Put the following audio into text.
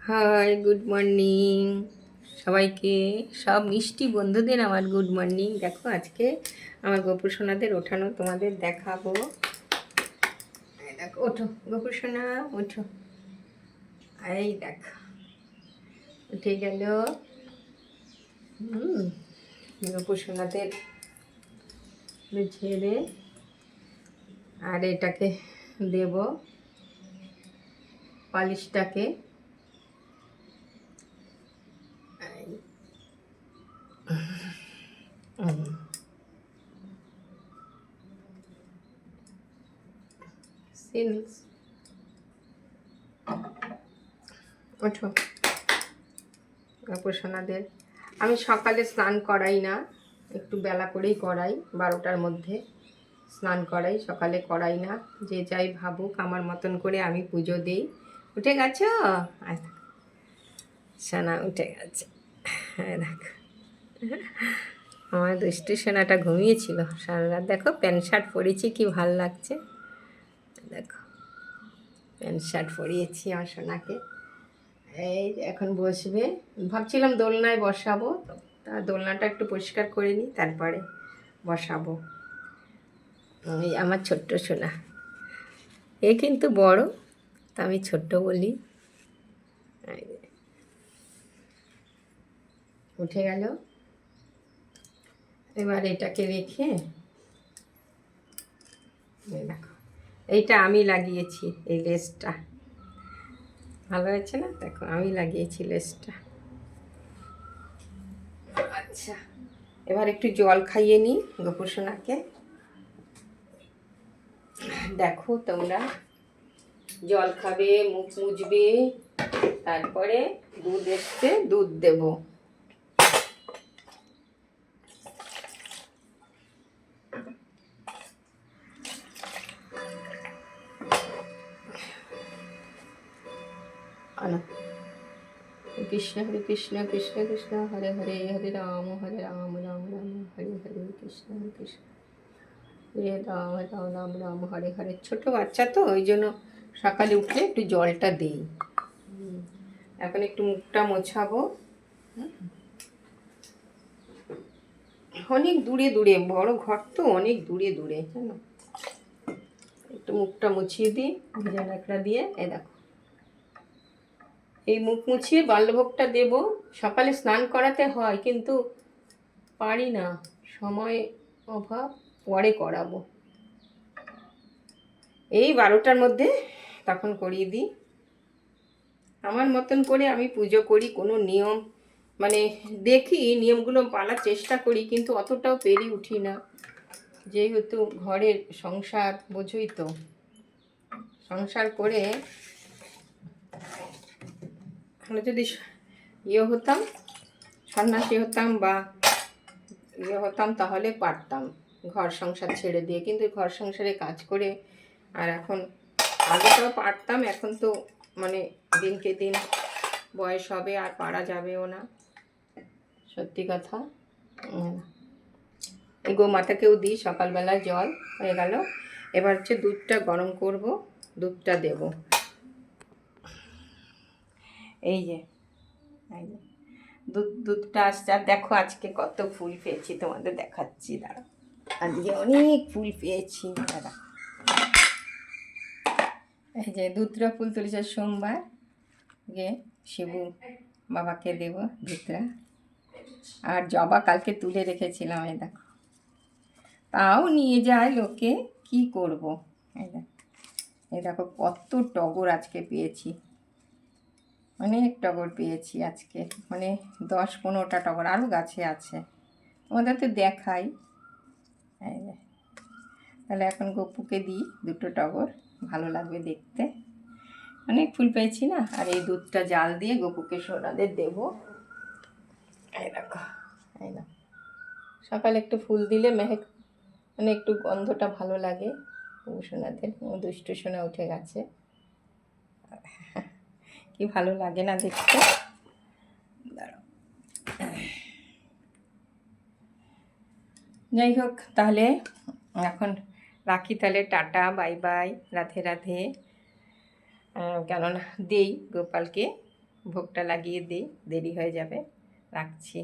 High, good morning সবাইকে। সব মিষ্টি বন্ধুদের আমার গুড মর্নিং। দেখো আজকে আমার গোপুর সোনাদের ওঠানো তোমাদের দেখাবো। দেখো, ওঠো গোপুর সোনা, ওঠো। এই দেখো উঠে গেল। গোপুর সোনাদের ঝেড়ে আর এটাকে দেব পালিশটাকে। সিলস, ওঠো সোনাদের। আমি সকালে স্নান করাই না, একটু বেলা করেই করাই, 12টার মধ্যে স্নান করাই, সকালে করাই না। যে যাই ভাবুক, আমার মতন করে আমি পুজো দিই। উঠে গেছ? সোনা উঠে গেছে। হ্যাঁ দেখো, আমার দুষ্টু সোনাটা ঘুমিয়েছিল সারা রাত। দেখো প্যান্ট শার্ট পরেছি, কি ভাল লাগছে। দেখো প্যান্ট শার্ট পরিয়েছি আমার সোনাকে। এই এখন বসবে, ভাবছিলাম দোলনায় বসাবো, তা দোলনাটা একটু পরিষ্কার করে নিই, তারপরে বসাবো। এই আমার ছোট্ট সোনা, এ কিন্তু বড়, তা আমি ছোট্ট বলি। উঠে গেল। এবার এটাকে রেখে, দেখো এইটা আমি লাগিয়েছি, এই লেসটা ভালো হয়েছে না? দেখো আমি লাগিয়েছি লেসটা। আচ্ছা, এবার একটু জল খাইয়ে নিই গোপুর সোনাকে। দেখো তোমরা, জল খাবে, মুখ মুছবে, তারপরে দুধ এসছে, দুধ দেব। আনো। কৃষ্ণ হরে কৃষ্ণ, কৃষ্ণ কৃষ্ণ হরে হরে, হরে রাম রাম রাম হরে হরে, কৃষ্ণ হরে কৃষ্ণ, হরে রাম রাম রাম হরে হরে। ছোটো বাচ্চা তো, ওই জন্য সকালে উঠলে একটু জলটা দিই। এখন একটু মুখটা মোছাবো। অনেক দূরে দূরে, বড় ঘর তো, অনেক দূরে দূরে, জানো। একটু মুখটা মুছিয়ে দিই ভেজা ন্যাকড়া দিয়ে। দেখো এই মুখ মুছিয়ে বাল্যভোগটা দেব। সকালে স্নান করাতে হয়, কিন্তু পারি না, সময় অভাব, পরে করাবো। এই 12টার মধ্যে তখন করিয়ে দিই। আমার মতন করে আমি পুজো করি, কোনো নিয়ম মানে দেখি, নিয়মগুলো পালার চেষ্টা করি, কিন্তু অতটাও পেরে উঠি না। যেহেতু ঘরের সংসার, বোঝই তো, সংসার করে আমরা যদি হতাম, সন্ন্যাসী হতাম বা হতাম, তাহলে পারতাম ঘর সংসার ছেড়ে দিয়ে। কিন্তু ঘর সংসারে কাজ করে, আর এখন, আগেটাও পারতাম, এখন তো মানে দিনকে দিন বয়স হবে, আর পারা যাবেও না, সত্যি কথা। এই গোমাতাকেও দিই সকালবেলা জল, হয়ে গেল। এবার হচ্ছে দুধটা গরম করব, দুধটা দেব। এই যে দুধটা আসছে। আর দেখো আজকে কত ফুল পেয়েছি, তোমাদের দেখাচ্ছি, দাঁড়া। আজকে অনেক ফুল পেয়েছি, দাঁড়া। এই যে দুধরা ফুল তুলেছে সোমবার, যে শিবু বাবাকে দেব দুধরা। আর জবা কালকে তুলে রেখেছিলাম, এই দেখো, তাও নিয়ে যায় লোকে, কি করব। এই দেখো কত টগর আজকে পেয়েছি, অনেক টগর পেয়েছি আজকে, মানে 10-15টা টগর, আরও গাছে আছে, তোমাদের তো দেখাই। তাহলে এখন গপুকে দিই দুটো টগর, ভালো লাগবে দেখতে। অনেক ফুল পেয়েছি না। আর এই দুধটা জাল দিয়ে গপুকে সোনাদের দেবো। এই দেখো, এই না, সকালে একটু ফুল দিলে মেহেক, মানে একটু গন্ধটা ভালো লাগে সোনাদের। দুষ্টু সোনা উঠে গেছে, কি ভালো লাগে না দেখতে। যাই হোক, তাহলে এখন রাখি, তাহলে tata, bye bye, Radhe Radhe. কেননা দেই গোপালকে ভোগটা লাগিয়ে দিই, দেরি হয়ে যাবে। রাখছি।